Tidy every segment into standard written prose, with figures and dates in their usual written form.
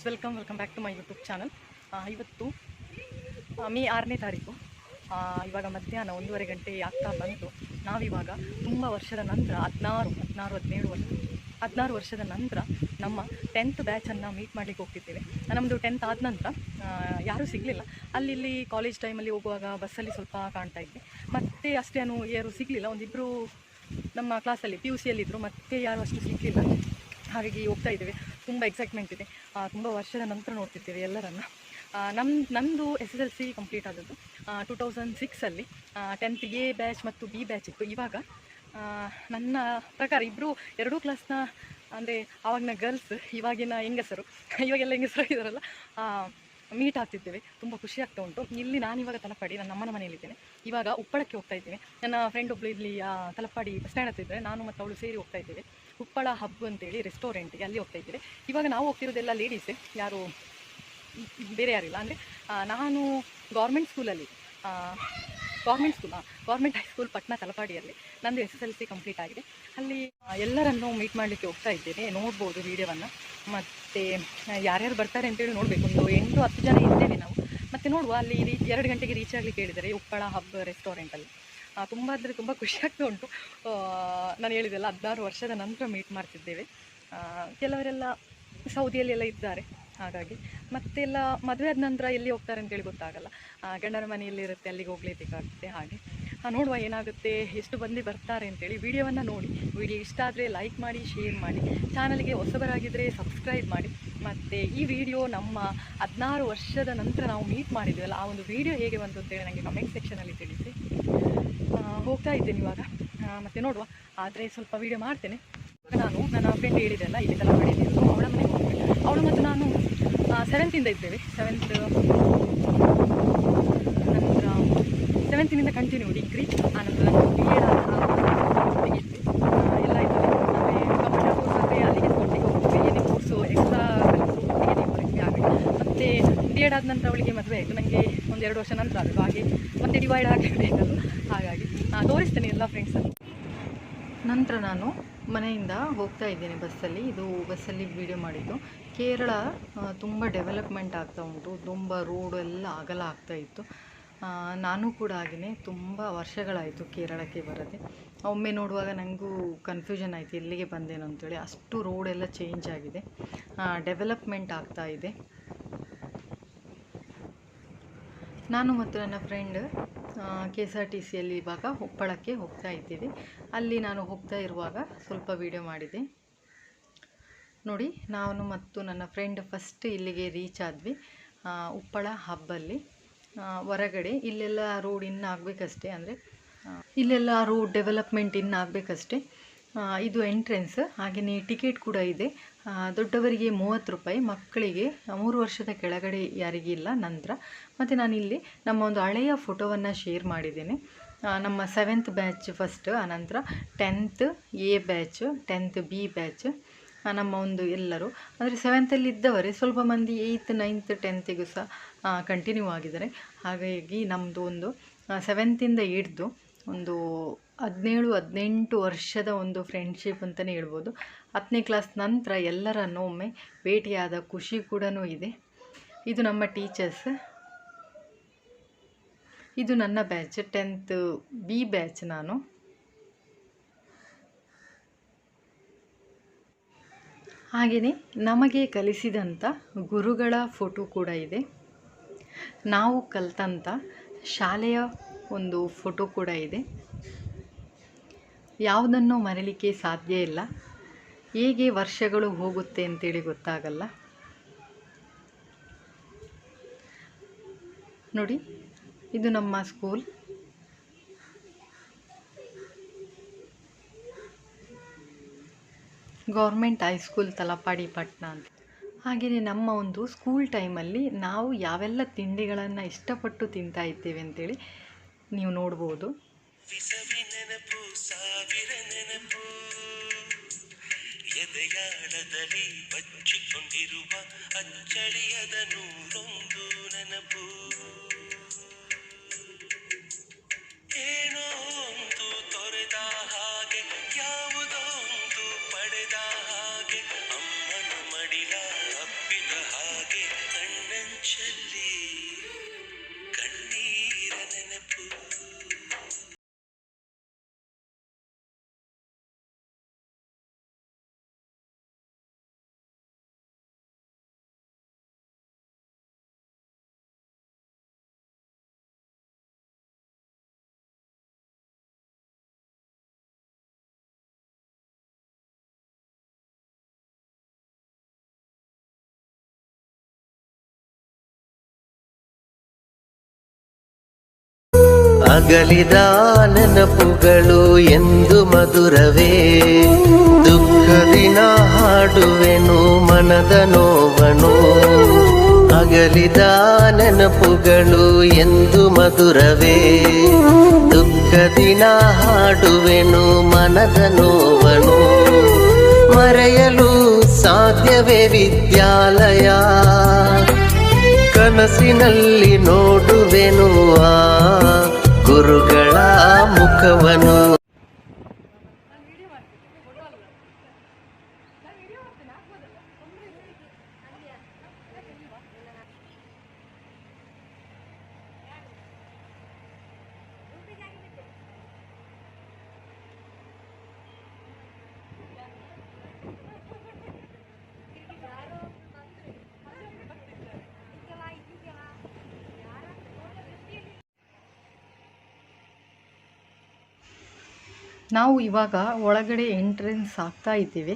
Welcome back to my YouTube channel. ಇವತ್ತು May 6ನೇ ತಾರೀಕು. ಇವಾಗ ಮಧ್ಯಾಹ್ನ 1:30 ಗಂಟೆ ಆಗ್ತಾ ಬಂತು. ನಾವಿವಾಗ ತುಂಬ ವರ್ಷದ ನಂತರ 16 ವರ್ಷದ ನಂತರ ನಮ್ಮ 10th ಬ್ಯಾಚನ್ನು ಮೀಟ್ ಮಾಡಲಿಕ್ಕೆ ಹೋಗ್ತಿದ್ದೇವೆ. ನಮ್ಮದು 10th ಆದ ನಂತರ ಯಾರೂ ಸಿಗಲಿಲ್ಲ. ಅಲ್ಲಿ ಕಾಲೇಜ್ ಟೈಮಲ್ಲಿ ಹೋಗುವಾಗ ಬಸ್ಸಲ್ಲಿ ಸ್ವಲ್ಪ ಕಾಣ್ತಾ ಇದ್ದೆ, ಮತ್ತು ಅಷ್ಟೇನು ಯಾರೂ ಸಿಗಲಿಲ್ಲ. ಒಂದಿಬ್ಬರು ನಮ್ಮ ಕ್ಲಾಸಲ್ಲಿ PUC ಯಲ್ಲಿದ್ದರು, ಮತ್ತೆ ಯಾರು ಅಷ್ಟು ಸಿಗಲಿಲ್ಲ. ಹಾಗಾಗಿ ಹೋಗ್ತಾ ಇದ್ದೇವೆ. ತುಂಬ ಎಕ್ಸೈಟ್ಮೆಂಟ್ ಇದೆ. ತುಂಬ ವರ್ಷದ ನಂತರ ನೋಡ್ತಿದ್ದೇವೆ ಎಲ್ಲರನ್ನು. ನಮ್ಮದು SSLC ಕಂಪ್ಲೀಟ್ ಆದದ್ದು 2006 10th A ಬ್ಯಾಚ್ ಮತ್ತು B ಬ್ಯಾಚ್ ಇತ್ತು. ಇವಾಗ ನನ್ನ ಪ್ರಕಾರ ಎರಡೂ ಕ್ಲಾಸ್ನ ಅಂದರೆ ಆವಾಗಿನ ಗರ್ಲ್ಸ್ ಇವಾಗಿನ ಹೆಂಗಸರು ಇವಾಗೆಲ್ಲ ಹೆಂಗಸರಾಗಿದ್ದಾರಲ್ಲ ಮೀಟ್ ಆಗ್ತಿದ್ದೇವೆ. ತುಂಬ ಖುಷಿ ಆಗ್ತಾ ಉಂಟು. ಇಲ್ಲಿ ನಾನಿವಾಗ ತಲಪಾಡಿ ನನ್ನ ಅಮ್ಮನ ಮನೆಯಲ್ಲಿದ್ದೇನೆ. ಇವಾಗ ಉಪ್ಪಳಕ್ಕೆ ಹೋಗ್ತಾ ಇದ್ದೇವೆ. ನನ್ನ ಫ್ರೆಂಡ್ ಒಬ್ಬಳು ಇಲ್ಲಿ ತಲಪಾಡಿ ಬಸ್ ಸ್ಟ್ಯಾಂಡ್ ಹತ್ತಿದ್ರೆ ನಾನು ಮತ್ತು ಅವಳು ಸೇರಿ ಹೋಗ್ತಾ ಇದ್ದೇವೆ. ಉಪ್ಪಳ ಹಬ್ ಅಂತೇಳಿ ರೆಸ್ಟೋರೆಂಟ್ಗೆ, ಅಲ್ಲಿ ಹೋಗ್ತಾ ಇದ್ದೇವೆ. ಇವಾಗ ನಾವು ಹೋಗ್ತಿರೋದೆಲ್ಲ ಲೇಡೀಸೇ, ಯಾರು ಬೇರೆ ಯಾರಿಲ್ಲ. ಅಂದರೆ ನಾನು ಗೌರ್ಮೆಂಟ್ ಹೈಸ್ಕೂಲ್ ಪಟ್ನಾ ತಲಪಾಡಿಯಲ್ಲಿ ನಂದು SSLC ಕಂಪ್ಲೀಟ್ ಆಗಿದೆ. ಅಲ್ಲಿ ಎಲ್ಲರನ್ನು ಮೀಟ್ ಮಾಡಲಿಕ್ಕೆ ಹೋಗ್ತಾ ಇದ್ದೇನೆ. ನೋಡ್ಬೋದು ವಿಡಿಯೋವನ್ನು. ಮತ್ತು ಯಾರ್ಯಾರು ಬರ್ತಾರೆ ಅಂತೇಳಿ ನೋಡಬೇಕು. ಒಂದು 8-10 ಜನ ಇದ್ದೇವೆ ನಾವು. ಮತ್ತು ನೋಡುವ, ಅಲ್ಲಿ 2 ಗಂಟೆಗೆ ರೀಚ್ ಆಗಲಿಕ್ಕೆ ಹೇಳಿದ್ದಾರೆ ಉಪ್ಪಳ ಹಬ್ ರೆಸ್ಟೋರೆಂಟಲ್ಲಿ. ತುಂಬ ಅಂದರೆ ತುಂಬ ಖುಷಿ ಆಗ್ತಾ ಉಂಟು. ನಾನು ಹೇಳಿದೆಲ್ಲ 16 ವರ್ಷದ ನಂತರ ಮೀಟ್ ಮಾಡ್ತಿದ್ದೇವೆ. ಕೆಲವರೆಲ್ಲ ಸೌದಿಯಲ್ಲೆಲ್ಲ ಇದ್ದಾರೆ, ಹಾಗಾಗಿ ಮತ್ತೆಲ್ಲ ಮದುವೆ ಆದ ನಂತರ ಎಲ್ಲಿ ಹೋಗ್ತಾರೆ ಅಂತೇಳಿ ಗೊತ್ತಾಗಲ್ಲ. ಗಂಡನ ಮನೆಯಲ್ಲಿರುತ್ತೆ, ಅಲ್ಲಿಗೆ ಹೋಗಲೇಬೇಕಾಗುತ್ತೆ. ಹಾಗೆ ನೋಡುವ ಏನಾಗುತ್ತೆ, ಎಷ್ಟು ಮಂದಿ ಬರ್ತಾರೆ ಅಂತೇಳಿ. ವಿಡಿಯೋವನ್ನು ನೋಡಿ, ವಿಡಿಯೋ ಇಷ್ಟ ಆದರೆ ಲೈಕ್ ಮಾಡಿ, ಶೇರ್ ಮಾಡಿ, ಚಾನಲ್ಗೆ ಹೊಸಬರಾಗಿದ್ದರೆ ಸಬ್ಸ್ಕ್ರೈಬ್ ಮಾಡಿ. ಮತ್ತು ಈ ವಿಡಿಯೋ ನಮ್ಮ 16 ವರ್ಷದ ನಂತರ ನಾವು ಮೀಟ್ ಮಾಡಿದ್ವಲ್ಲ, ಆ ಒಂದು ವಿಡಿಯೋ ಹೇಗೆ ಬಂತು ಅಂತೇಳಿ ನನಗೆ ಕಮೆಂಟ್ ಸೆಕ್ಷನಲ್ಲಿ ತಿಳಿಸಿ. ಹೋಗ್ತಾ ಇದ್ದೇನೆ ಇವಾಗ. ಮತ್ತು ನೋಡುವ, ಆದರೆ ಸ್ವಲ್ಪ ವಿಡಿಯೋ ಮಾಡ್ತೇನೆ. ನಾನು ನನ್ನ ಫ್ರೆಂಡ್ ಹೇಳಿದೆಲ್ಲ ಇಲ್ಲಿ ತಲಪಾಡಿಯಲ್ಲಿರೋದು, ಅವಳ ಮನೆಗೆ ಹೋಗ್ತೇನೆ. ಅವಳು ಮತ್ತು ನಾನು 7th ಇದ್ದೇವೆ. 7th continue degree. ಆನಂತರ ನಾನು BEd ತೆಗಿದ್ದೆ ಎಲ್ಲ ಇದ್ದಾರೆ. ಕಂಪ್ಯೂಟರ್ ಕೋರ್ಸ್ ಆದರೆ ಅಲ್ಲಿಗೆ ಒಟ್ಟಿಗೆ ಹೋಗ್ತೇವೆ. ಏನೇ ಕೋರ್ಸು ಎಕ್ಸ್ಟ್ರಾ ಒಟ್ಟಿಗೆ ಆಗಬೇಕು. ಮತ್ತು BEd ಆದ ನಂತರ ಅವಳಿಗೆ ಮದುವೆ ಆಯಿತು. ನನಗೆ 1-2 ವರ್ಷ ನಂತರ ಆಗಬೇಕು. ಹಾಗೆ ಮತ್ತೆ ಡಿವೈಡ್ ಆಗಲೇಬೇಕಲ್ಲ, ಹಾಗಾಗಿ ತೋರಿಸ್ತೇನೆ ಎಲ್ಲ ಫ್ರೆಂಡ್ಸನ್ನು. ನಂತರ ನಾನು ಮನೆಯಿಂದ ಹೋಗ್ತಾ ಇದ್ದೇನೆ ಬಸ್ಸಲ್ಲಿ. ಇದು ಬಸ್ಸಲ್ಲಿ ವಿಡಿಯೋ ಮಾಡಿದ್ದು. ಕೇರಳ ತುಂಬ ಡೆವಲಪ್ಮೆಂಟ್ ಆಗ್ತಾ ಉಂಟು. ತುಂಬ ರೋಡು ಎಲ್ಲ ಅಗಲ ಆಗ್ತಾ ಇತ್ತು. ನಾನು ಕೂಡ ಹಾಗೆಯೇ ತುಂಬ ವರ್ಷಗಳಾಯಿತು ಕೇರಳಕ್ಕೆ ಬರದೆ. ಒಮ್ಮೆ ನೋಡುವಾಗ ನನಗೂ ಕನ್ಫ್ಯೂಷನ್ ಆಯಿತು, ಎಲ್ಲಿಗೆ ಬಂದೇನೋ ಅಂತೇಳಿ. ಅಷ್ಟು ರೋಡೆಲ್ಲ ಚೇಂಜ್ ಆಗಿದೆ, ಡೆವಲಪ್ಮೆಂಟ್ ಆಗ್ತಾ ಇದೆ. ನಾನು ಮತ್ತು ನನ್ನ ಫ್ರೆಂಡ್ KSRTCಯಲ್ಲಿ ಇವಾಗ ಉಪ್ಪಳಕ್ಕೆ ಹೋಗ್ತಾ ಇದ್ದೀವಿ. ಅಲ್ಲಿ ನಾನು ಹೋಗ್ತಾ ಇರುವಾಗ ಸ್ವಲ್ಪ ವಿಡಿಯೋ ಮಾಡಿದೆ ನೋಡಿ. ನಾನು ಮತ್ತು ನನ್ನ ಫ್ರೆಂಡ್ ಫಸ್ಟ್ ಇಲ್ಲಿಗೆ ರೀಚ್ ಆದ್ವಿ. ಉಪ್ಪಳ ಹಬ್ಬಲ್ಲಿ ಹೊರಗಡೆ ಇಲ್ಲೆಲ್ಲ ರೋಡ್ ಇನ್ನು ಆಗಬೇಕಷ್ಟೇ, ಅಂದರೆ ಇಲ್ಲೆಲ್ಲ ರೋಡ್ ಡೆವಲಪ್ಮೆಂಟ್ ಇನ್ನು ಆಗಬೇಕಷ್ಟೇ. ಇದು ಎಂಟ್ರೆನ್ಸ್. ಹಾಗೆಯೇ ಟಿಕೆಟ್ ಕೂಡ ಇದೆ. ದೊಡ್ಡವರಿಗೆ 30 ರೂಪಾಯಿ, ಮಕ್ಕಳಿಗೆ 3 ವರ್ಷದ ಕೆಳಗಡೆ ಯಾರಿಗಿಲ್ಲ ನಂತರ. ಮತ್ತು ನಾನಿಲ್ಲಿ ನಮ್ಮ ಒಂದು ಹಳೆಯ ಫೋಟೋವನ್ನು ಶೇರ್ ಮಾಡಿದ್ದೇನೆ. ನಮ್ಮ 7th ಬ್ಯಾಚ್ ಫಸ್ಟ್, ಆನಂತರ 10th A batch, 10th B batch, ನಮ್ಮ ಒಂದು ಎಲ್ಲರೂ ಅಂದರೆ 7th ಇದ್ದವರೇ ಸ್ವಲ್ಪ ಮಂದಿ 8th 9th 10th ಸಹ ಕಂಟಿನ್ಯೂ ಆಗಿದ್ದಾರೆ. ಹಾಗಾಗಿ ನಮ್ಮದು ಒಂದು 7th ಹಿಡಿದು ಒಂದು 17-18 ವರ್ಷದ ಒಂದು ಫ್ರೆಂಡ್ಶಿಪ್ ಅಂತಲೇ ಹೇಳ್ಬೋದು. 10ನೇ ಕ್ಲಾಸ್ ನಂತರ ಎಲ್ಲರನ್ನೂ ಒಮ್ಮೆ ಭೇಟಿಯಾದ ಖುಷಿ ಕೂಡ ಇದೆ. ಇದು ನಮ್ಮ ಟೀಚರ್ಸ್. ಇದು ನನ್ನ ಬ್ಯಾಚ್, 10th B ಬ್ಯಾಚ್. ನಾನು ಹಾಗೆಯೇ ನಮಗೆ ಕಲಿಸಿದಂಥ ಗುರುಗಳ ಫೋಟೋ ಕೂಡ ಇದೆ. ನಾವು ಕಲಿತಂಥ ಶಾಲೆಯ ಒಂದು ಫೋಟೋ ಕೂಡ ಇದೆ. ಯಾವುದನ್ನು ಮರೀಲಿಕ್ಕೆ ಸಾಧ್ಯ ಇಲ್ಲ. ಹೇಗೆ ವರ್ಷಗಳು ಹೋಗುತ್ತೆ ಅಂತೇಳಿ ಗೊತ್ತಾಗಲ್ಲ ನೋಡಿ. ಇದು ನಮ್ಮ school. Government high school Talapady Patna ಅಂತ. ಹಾಗೆಯೇ ನಮ್ಮ ಒಂದು ಸ್ಕೂಲ್ ಟೈಮಲ್ಲಿ ನಾವು ಯಾವೆಲ್ಲ ತಿಂಡಿಗಳನ್ನು ಇಷ್ಟಪಟ್ಟು ತಿಂತಾ ಇದ್ದೇವೆ ಅಂತೇಳಿ ನೀವು ನೋಡ್ಬೋದು. ಎದೆಯಾಳದಲ್ಲಿ ಬಚ್ಚಿಕೊಂಡಿರುವ ಅಚ್ಚಳಿಯದ ನೂರೊಂದು ನೆನಪು, ಏನೋ ಒಂದು ತೊರೆದ ಹಾಗೆ, ಯಾವುದೋ ಒಂದು ಪಡೆದ ಹಾಗೆ, ಅಮ್ಮನ ಮಡಿಲ ಅಪ್ಪಿದ ಹಾಗೆ. ಅಗಲಿದ ನೆನಪುಗಳು ಎಂದು ಮಧುರವೇ, ದುಃಖದಿನ ಹಾಡುವೆನು ಮನದ ನೋವನು. ಅಗಲಿದ ನೆನಪುಗಳು ಎಂದು ಮಧುರವೇ, ದುಃಖದಿನ ಹಾಡುವೆನು ಮನದ ನೋವನು. ಮರೆಯಲು ಸಾಧ್ಯವೇ ವಿದ್ಯಾಲಯ, ಕನಸಿನಲ್ಲಿ ನೋಡುವೆನು ಆ ಗುರುಗಳ ಮುಖವನು. ನಾವು ಇವಾಗ ಒಳಗಡೆ ಎಂಟ್ರೆನ್ಸ್ ಆಗ್ತಾ ಇದ್ದೀವಿ.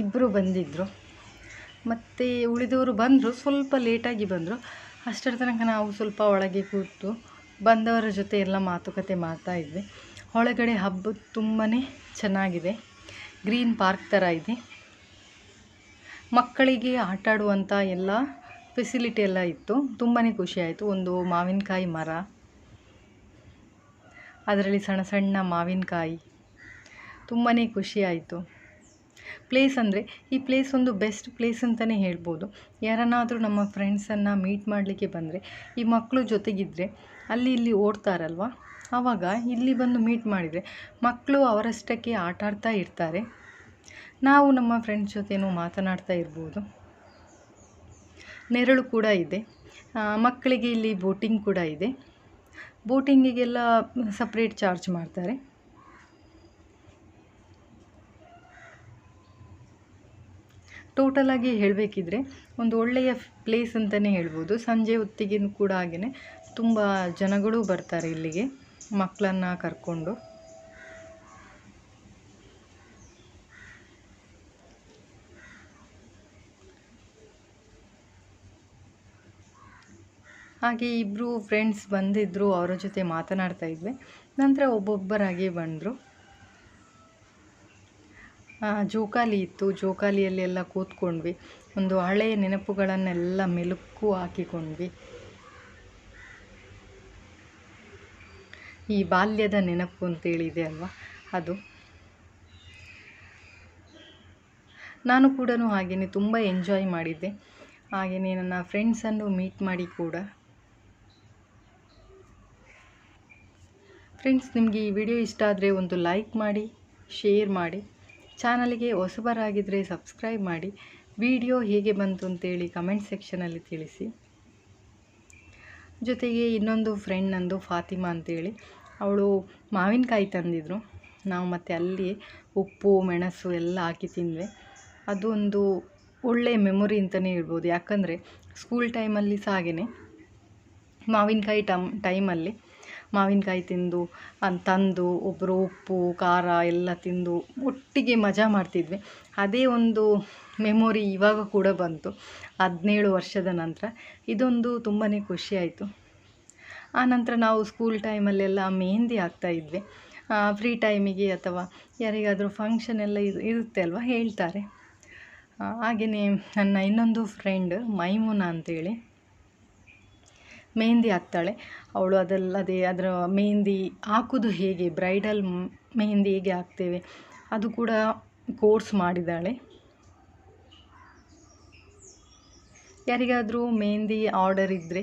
ಇಬ್ಬರು ಬಂದಿದ್ದರು, ಮತ್ತು ಉಳಿದವರು ಬಂದರು, ಸ್ವಲ್ಪ ಲೇಟಾಗಿ ಬಂದರು. ಅಷ್ಟರ ತನಕ ನಾವು ಸ್ವಲ್ಪ ಒಳಗೆ ಕೂತು ಬಂದವರ ಜೊತೆ ಎಲ್ಲ ಮಾತುಕತೆ ಮಾಡ್ತಾಯಿದ್ವಿ. ಒಳಗಡೆ ಹಬ್ಬ ತುಂಬಾ ಚೆನ್ನಾಗಿದೆ, ಗ್ರೀನ್ ಪಾರ್ಕ್ ಥರ ಇದೆ. ಮಕ್ಕಳಿಗೆ ಆಟಾಡುವಂಥ ಎಲ್ಲ ಫೆಸಿಲಿಟಿ ಎಲ್ಲ ಇತ್ತು, ತುಂಬಾ ಖುಷಿಯಾಯಿತು. ಒಂದು ಮಾವಿನಕಾಯಿ ಮರ, ಅದರಲ್ಲಿ ಸಣ್ಣ ಸಣ್ಣ ಮಾವಿನಕಾಯಿ, ತುಂಬಾ ಖುಷಿಯಾಯಿತು. ಪ್ಲೇಸ್ ಅಂದರೆ ಈ ಪ್ಲೇಸ್ ಒಂದು ಬೆಸ್ಟ್ ಪ್ಲೇಸ್ ಅಂತಲೇ ಹೇಳ್ಬೋದು. ಯಾರನ್ನಾದರೂ ನಮ್ಮ ಫ್ರೆಂಡ್ಸನ್ನು ಮೀಟ್ ಮಾಡಲಿಕ್ಕೆ ಬಂದರೆ, ಈ ಮಕ್ಕಳು ಜೊತೆಗಿದ್ದರೆ ಅಲ್ಲಿ ಇಲ್ಲಿ ಓಡ್ತಾರಲ್ವ, ಆವಾಗ ಇಲ್ಲಿ ಬಂದು ಮೀಟ್ ಮಾಡಿದರೆ ಮಕ್ಕಳು ಅವರಷ್ಟಕ್ಕೆ ಆಟ ಆಡ್ತಾ ಇರ್ತಾರೆ, ನಾವು ನಮ್ಮ ಫ್ರೆಂಡ್ಸ್ ಜೊತೆನೂ ಮಾತನಾಡ್ತಾ ಇರ್ಬೋದು. ನೆರಳು ಕೂಡ ಇದೆ. ಮಕ್ಕಳಿಗೆ ಇಲ್ಲಿ ಬೋಟಿಂಗ್ ಕೂಡ ಇದೆ. ಬೋಟಿಂಗಿಗೆಲ್ಲ ಸಪ್ರೇಟ್ ಚಾರ್ಜ್ ಮಾಡ್ತಾರೆ. ಟೋಟಲಾಗಿ ಹೇಳಬೇಕಿದ್ರೆ ಒಂದು ಒಳ್ಳೆಯ ಪ್ಲೇಸ್ ಅಂತಲೇ ಹೇಳ್ಬೋದು. ಸಂಜೆ ಹೊತ್ತಿಗೆ ಕೂಡ ಹಾಗೆಯೇ ತುಂಬ ಜನಗಳು ಬರ್ತಾರೆ ಇಲ್ಲಿಗೆ ಮಕ್ಕಳನ್ನು ಕರ್ಕೊಂಡು. ಹಾಗೆ ಇಬ್ಬರು ಫ್ರೆಂಡ್ಸ್ ಬಂದಿದ್ದರು, ಅವರ ಜೊತೆ ಮಾತನಾಡ್ತಾ ಇದ್ವಿ. ನಂತರ ಒಬ್ಬೊಬ್ಬರಾಗಿ ಬಂದರು. ಜೋಕಾಲಿ ಇತ್ತು, ಜೋಕಾಲಿಯಲ್ಲಿ ಎಲ್ಲ ಕೂತ್ಕೊಂಡ್ವಿ. ಒಂದು ಹಳೆಯ ನೆನಪುಗಳನ್ನೆಲ್ಲ ಮೆಲುಕು ಹಾಕಿಕೊಂಡ್ವಿ. ಈ ಬಾಲ್ಯದ ನೆನಪು ಅಂತೇಳಿದೆ ಅಲ್ವಾ, ಅದು. ನಾನು ಕೂಡ ಹಾಗೆಯೇ ತುಂಬ ಎಂಜಾಯ್ ಮಾಡಿದ್ದೆ. ಹಾಗೆಯೇ ನನ್ನ ಫ್ರೆಂಡ್ಸನ್ನು ಮೀಟ್ ಮಾಡಿ ಕೂಡ. ಫ್ರೆಂಡ್ಸ್, ನಿಮಗೆ ಈ ವಿಡಿಯೋ ಇಷ್ಟ ಆದರೆ ಒಂದು ಲೈಕ್ ಮಾಡಿ, ಶೇರ್ ಮಾಡಿ. ಚಾನಲ್ಗೆ ಹೊಸಬರಾಗಿದ್ದರೆ ಸಬ್ಸ್ಕ್ರೈಬ್ ಮಾಡಿ. ವಿಡಿಯೋ ಹೇಗೆ ಬಂತು ಅಂತೇಳಿ ಕಮೆಂಟ್ ಸೆಕ್ಷನಲ್ಲಿ ತಿಳಿಸಿ. ಜೊತೆಗೆ ಇನ್ನೊಂದು ಫ್ರೆಂಡ್ ನಂದು ಫಾತಿಮಾ ಅಂತೇಳಿ, ಅವಳು ಮಾವಿನಕಾಯಿ ತಂದಿದ್ರು. ನಾವು ಮತ್ತು ಅಲ್ಲಿ ಉಪ್ಪು ಮೆಣಸು ಎಲ್ಲ ಹಾಕಿ ತಿಂದ್ವಿ. ಅದು ಒಂದು ಒಳ್ಳೆಯ ಮೆಮೊರಿ ಅಂತಲೇ ಹೇಳ್ಬೋದು. ಯಾಕಂದರೆ ಸ್ಕೂಲ್ ಟೈಮಲ್ಲಿ ಸಹ ಹಾಗೆಯೇ ಮಾವಿನಕಾಯಿ ಟೈಮಲ್ಲಿ ಮಾವಿನಕಾಯಿ ತಂದು ಒಬ್ಬರು ಉಪ್ಪು ಖಾರ ಎಲ್ಲ ತಿಂದು ಒಟ್ಟಿಗೆ ಮಜಾ ಮಾಡ್ತಿದ್ವಿ. ಅದೇ ಒಂದು ಮೆಮೊರಿ ಇವಾಗ ಕೂಡ ಬಂತು 17 ವರ್ಷದ ನಂತರ. ಇದೊಂದು ತುಂಬಾ ಖುಷಿಯಾಯಿತು. ಆನಂತರ ನಾವು ಸ್ಕೂಲ್ ಟೈಮಲ್ಲೆಲ್ಲ ಮೆಹಂದಿ ಹಾಕ್ತಾಯಿದ್ವಿ. ಫ್ರೀ ಟೈಮಿಗೆ ಅಥವಾ ಯಾರಿಗಾದರೂ ಫಂಕ್ಷನ್ ಎಲ್ಲ ಇರುತ್ತೆ ಅಲ್ವ, ಹೇಳ್ತಾರೆ. ಹಾಗೆಯೇ ನನ್ನ ಇನ್ನೊಂದು ಫ್ರೆಂಡ್ ಮೈಮುನಾ ಅಂತೇಳಿ ಮೆಹಂದಿ ಹಾಕ್ತಾಳೆ. ಅವಳು ಅದರ ಮೆಹಂದಿ ಹಾಕೋದು ಹೇಗೆ, ಬ್ರೈಡಲ್ ಮೆಹಂದಿ ಹೇಗೆ ಹಾಕ್ತೇವೆ ಅದು ಕೂಡ ಕೋರ್ಸ್ ಮಾಡಿದ್ದಾಳೆ. ಯಾರಿಗಾದರೂ ಮೆಹಂದಿ ಆರ್ಡರ್ ಇದ್ದರೆ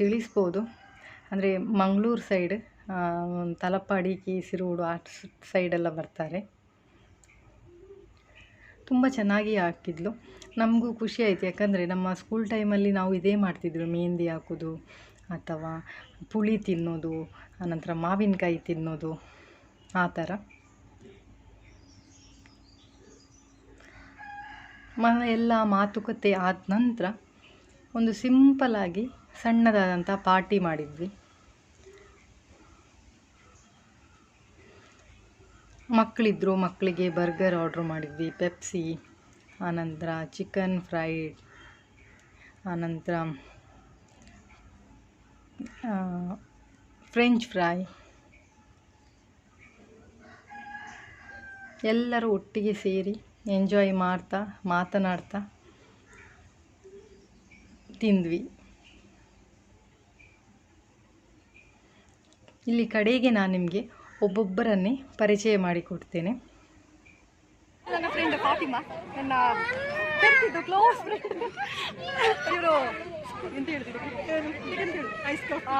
ತಿಳಿಸ್ಬೋದು. ಅಂದರೆ ಮಂಗಳೂರು ಸೈಡ್, ತಲಪಾಡಿ, ಕೇಸರಿ ರೋಡು ಆ ಸೈಡೆಲ್ಲ ಬರ್ತಾರೆ. ತುಂಬ ಚೆನ್ನಾಗಿ ಹಾಕಿದ್ಲು. ನಮಗೂ ಖುಷಿ ಆಯಿತು, ಯಾಕಂದರೆ ನಮ್ಮ ಸ್ಕೂಲ್ ಟೈಮಲ್ಲಿ ನಾವು ಇದೇ ಮಾಡ್ತಿದ್ರು, ಮೆಹಂದಿ ಹಾಕೋದು ಅಥವಾ ಪುಳಿ ತಿನ್ನೋದು, ಆನಂತರ ಮಾವಿನಕಾಯಿ ತಿನ್ನೋದು, ಆ ಥರ. ಎಲ್ಲ ಮಾತುಕತೆ ಆದ ನಂತರ ಒಂದು ಸಿಂಪಲಾಗಿ ಸಣ್ಣದಾದಂಥ ಪಾರ್ಟಿ ಮಾಡಿದ್ವಿ. ಮಕ್ಕಳಿದ್ರು, ಮಕ್ಕಳಿಗೆ ಬರ್ಗರ್ ಆರ್ಡ್ರ್ ಮಾಡಿದ್ವಿ, ಪೆಪ್ಸಿ, ಆನಂತರ ಚಿಕನ್ ಫ್ರೈಡ್, ಆನಂತರ ಫ್ರೆಂಚ್ ಫ್ರೈ, ಎಲ್ಲರೂ ಒಟ್ಟಿಗೆ ಸೇರಿ ಎಂಜಾಯ್ ಮಾಡ್ತಾ ಮಾತನಾಡ್ತಾ ತಿಂದ್ವಿ. ಇಲ್ಲಿ ಕಡೆಗೆ ನಾನು ನಿಮಗೆ ಒಬ್ಬೊಬ್ಬರನ್ನೇ ಪರಿಚಯ ಮಾಡಿಕೊಡ್ತೇನೆ. ನನ್ನ ಫ್ರೆಂಡ್ ಫಾತಿಮಾ, ನನ್ನ ಬೆರ್ತಿದ್ದು ಕ್ಲೋಸ್ ಫ್ರೆಂಡ್. ಇವರು ಎಂತ ಹೇಳ್ತಿದ್ರು,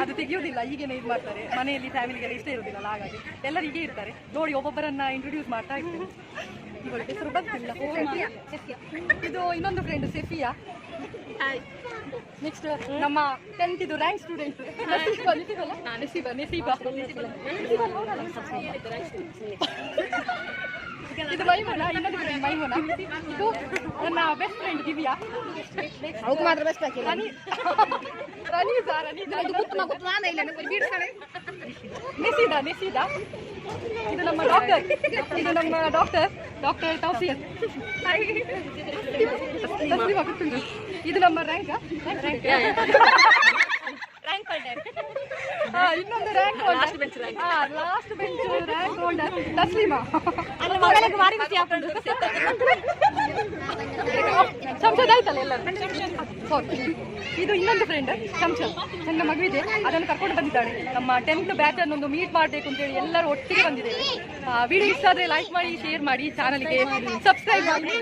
ಅದು ತೆಗಿಯೋದಿಲ್ಲ, ಈಗೇನೆ ಇದು ಮಾಡ್ತಾರೆ. ಮನೆಯಲ್ಲಿ ಫ್ಯಾಮಿಲಿಗೆಲ್ಲ ಇಷ್ಟ ಇರೋದಿಲ್ಲ, ಹಾಗಾಗಿ ಎಲ್ಲರೂ ಹೀಗೆ ಇರ್ತಾರೆ. ನೋಡಿ ಒಬ್ಬೊಬ್ಬರನ್ನ ಇಂಟ್ರೊಡ್ಯೂಸ್ ಮಾಡ್ತಾ ಇರ್ತಾರೆ. ಇವಳ ಹೆಸರು ಬಂತಿಲ್ಲ. ಇದು ಇನ್ನೊಂದು ಫ್ರೆಂಡ್ ಸೆಫಿಯಾ. ನೆಕ್ಸ್ಟ್ ನಮ್ಮ 10th ಇದು ರ್ಯಾಂಕ್ ಸ್ಟೂಡೆಂಟ್ ನಸೀಬಾ. ಇದು ಮೈಮುನ, ಇನ್ನೊಂದು ಫ್ರೆಂಡ್ ಮೈಮುನ. ಇದು ನನ್ನ ಬೆಸ್ಟ್ ಫ್ರೆಂಡ್ ದಿವ್ಯಾ. ನೆಸೀದಾ. ಇದು ನಮ್ಮ ಡಾಕ್ಟರ್ ತೌಫೀಕ್. ಇದು ನಮ್ಮ ರ್ಯಾಂಕ್ ಇನ್ನೊಂದು rank last bench rank holder Taslima. Shamshad ಆಯ್ತಲ್ಲ ಎಲ್ಲರೂ. ಇದು ಇನ್ನೊಂದು ಫ್ರೆಂಡ್ ಶಂಶದ್, ನನ್ನ ಮಗುವಿದೆ, ಅದನ್ನು ಕರ್ಕೊಂಡು ಬಂದಿದ್ದಾಳೆ. ನಮ್ಮ 10th ಬ್ಯಾಚ್ ಅನ್ನೊಂದು ಮೀಟ್ ಮಾಡಬೇಕು ಅಂತೇಳಿ ಎಲ್ಲರೂ ಒಟ್ಟಿಗೆ ಬಂದಿದ್ದೇವೆ. ವಿಡಿಯೋ ಇಷ್ಟ ಆದರೆ ಲೈಕ್ ಮಾಡಿ, ಶೇರ್ ಮಾಡಿ, ಚಾನಲ್ಗೆ ಸಬ್ಸ್ಕ್ರೈಬ್ ಮಾಡಿ.